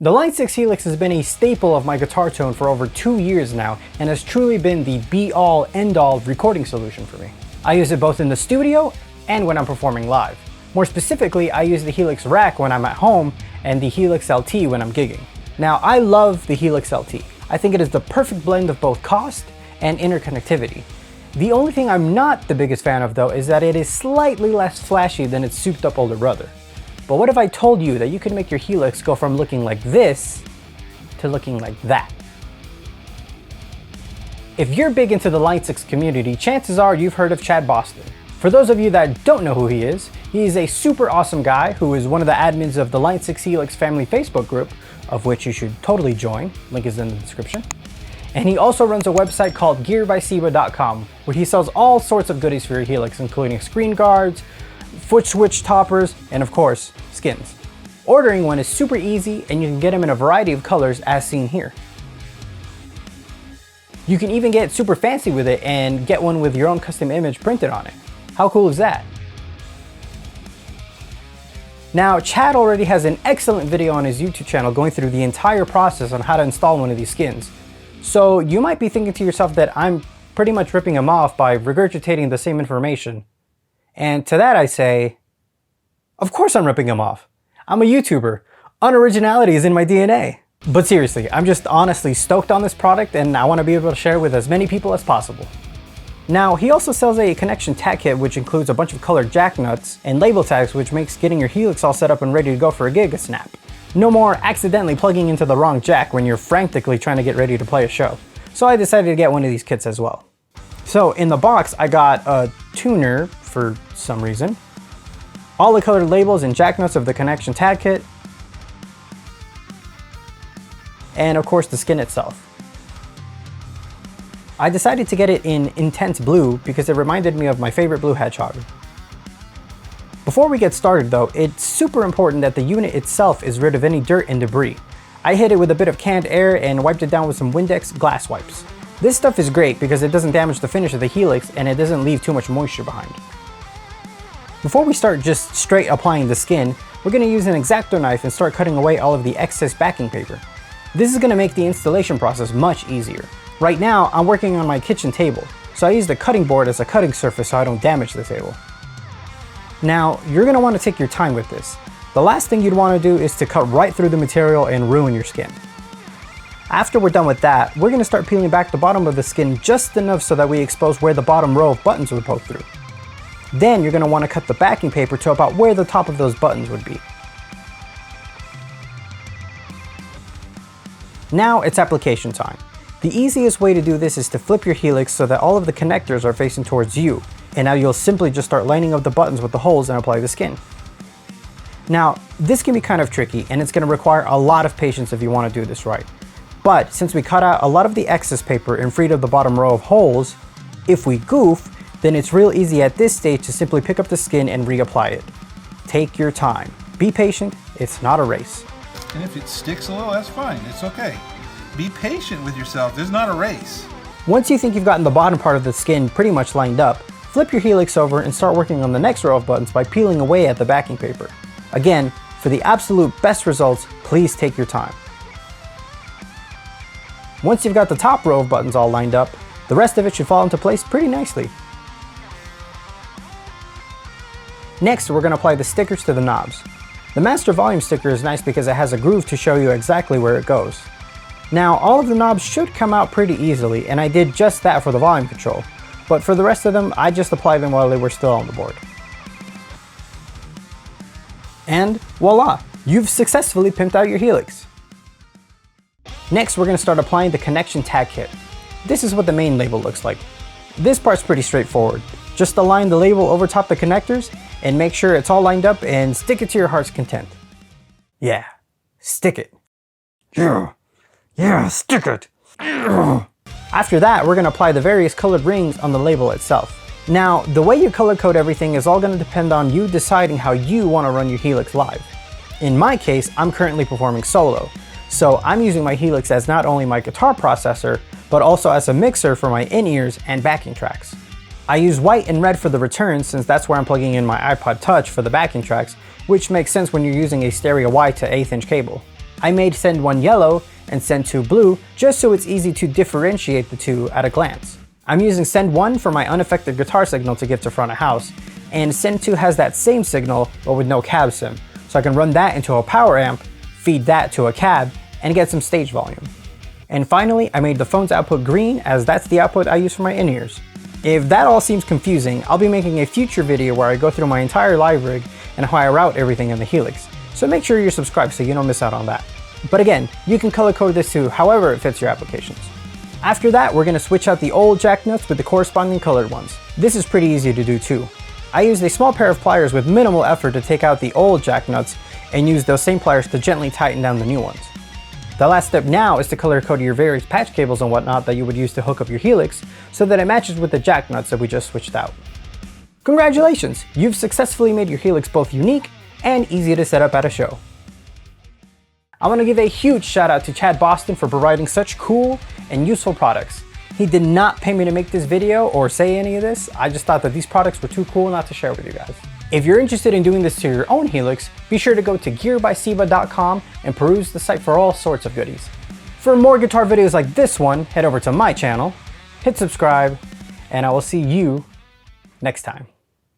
The Line 6 Helix has been a staple of my guitar tone for over 2 years now and has truly been the be-all, end-all recording solution for me. I use it both in the studio and when I'm performing live. More specifically, I use the Helix rack when I'm at home and the Helix LT when I'm gigging. Now, I love the Helix LT. I think it is the perfect blend of both cost and interconnectivity. The only thing I'm not the biggest fan of though is that it is slightly less flashy than its souped up older brother. But what if I told you that you could make your Helix go from looking like this to looking like that? If you're big into the Line 6 community, chances are you've heard of Chad Boston. For those of you that don't know who he is a super awesome guy who is one of the admins of the Line 6 Helix family Facebook group, of which you should totally join, link is in the description. And he also runs a website called gearbyceba.com where he sells all sorts of goodies for your Helix, including screen guards, foot switch toppers, and of course, skins. Ordering one is super easy and you can get them in a variety of colors as seen here. You can even get super fancy with it and get one with your own custom image printed on it. How cool is that? Now, Chad already has an excellent video on his YouTube channel going through the entire process on how to install one of these skins. So you might be thinking to yourself that I'm pretty much ripping him off by regurgitating the same information. And to that I say, of course I'm ripping him off. I'm a YouTuber. Unoriginality is in my DNA. But seriously, I'm just honestly stoked on this product and I want to be able to share it with as many people as possible. Now, he also sells a connection tag kit which includes a bunch of colored jack nuts and label tags, which makes getting your Helix all set up and ready to go for a gig a snap. No more accidentally plugging into the wrong jack when you're frantically trying to get ready to play a show. So I decided to get one of these kits as well. So in the box, I got a tuner for some reason, all the colored labels and jack nuts of the connection tag kit, and of course the skin itself. I decided to get it in intense blue because it reminded me of my favorite blue hedgehog. Before we get started though, it's super important that the unit itself is rid of any dirt and debris. I hit it with a bit of canned air and wiped it down with some Windex glass wipes. This stuff is great because it doesn't damage the finish of the Helix and it doesn't leave too much moisture behind. Before we start just straight applying the skin, we're going to use an X-Acto knife and start cutting away all of the excess backing paper. This is going to make the installation process much easier. Right now, I'm working on my kitchen table, so I use the cutting board as a cutting surface so I don't damage the table. Now, you're going to want to take your time with this. The last thing you'd want to do is to cut right through the material and ruin your skin. After we're done with that, we're going to start peeling back the bottom of the skin just enough so that we expose where the bottom row of buttons would poke through. Then you're going to want to cut the backing paper to about where the top of those buttons would be. Now it's application time. The easiest way to do this is to flip your Helix so that all of the connectors are facing towards you, and now you'll simply just start lining up the buttons with the holes and apply the skin. Now, this can be kind of tricky and it's going to require a lot of patience if you want to do this right. But since we cut out a lot of the excess paper and freed up the bottom row of holes, if we goof, then it's real easy at this stage to simply pick up the skin and reapply it. Take your time. Be patient, it's not a race. And if it sticks a little, that's fine, it's okay. Be patient with yourself, it's not a race. Once you think you've gotten the bottom part of the skin pretty much lined up, flip your Helix over and start working on the next row of buttons by peeling away at the backing paper. Again, for the absolute best results, please take your time. Once you've got the top row of buttons all lined up, the rest of it should fall into place pretty nicely. Next, we're going to apply the stickers to the knobs. The master volume sticker is nice because it has a groove to show you exactly where it goes. Now, all of the knobs should come out pretty easily, and I did just that for the volume control, but for the rest of them, I just applied them while they were still on the board. And voila, you've successfully pimped out your Helix. Next, we're going to start applying the connection tag kit. This is what the main label looks like. This part's pretty straightforward. Just align the label over top the connectors and make sure it's all lined up and stick it to your heart's content. Yeah, stick it. Yeah, stick it. After that, we're going to apply the various colored rings on the label itself. Now, the way you color code everything is all going to depend on you deciding how you want to run your Helix live. In my case, I'm currently performing solo, so I'm using my Helix as not only my guitar processor, but also as a mixer for my in-ears and backing tracks. I use white and red for the returns since that's where I'm plugging in my iPod Touch for the backing tracks, which makes sense when you're using a stereo Y to 1/8 inch cable. I made send 1 yellow and send 2 blue just so it's easy to differentiate the two at a glance. I'm using send 1 for my unaffected guitar signal to get to front of house, and send 2 has that same signal but with no cab sim, so I can run that into a power amp, feed that to a cab, and get some stage volume. And finally, I made the phone's output green as that's the output I use for my in-ears. If that all seems confusing, I'll be making a future video where I go through my entire live rig and how I route everything in the Helix, so make sure you're subscribed so you don't miss out on that. But again, you can color code this to however it fits your applications. After that, we're going to switch out the old jack nuts with the corresponding colored ones. This is pretty easy to do too. I used a small pair of pliers with minimal effort to take out the old jack nuts and use those same pliers to gently tighten down the new ones. The last step now is to color code your various patch cables and whatnot that you would use to hook up your Helix so that it matches with the jack nuts that we just switched out. Congratulations! You've successfully made your Helix both unique and easy to set up at a show. I want to give a huge shout out to Chad Boston for providing such cool and useful products. He did not pay me to make this video or say any of this. I just thought that these products were too cool not to share with you guys. If you're interested in doing this to your own Helix, be sure to go to gearbyseba.com and peruse the site for all sorts of goodies. For more guitar videos like this one, head over to my channel, hit subscribe, and I will see you next time.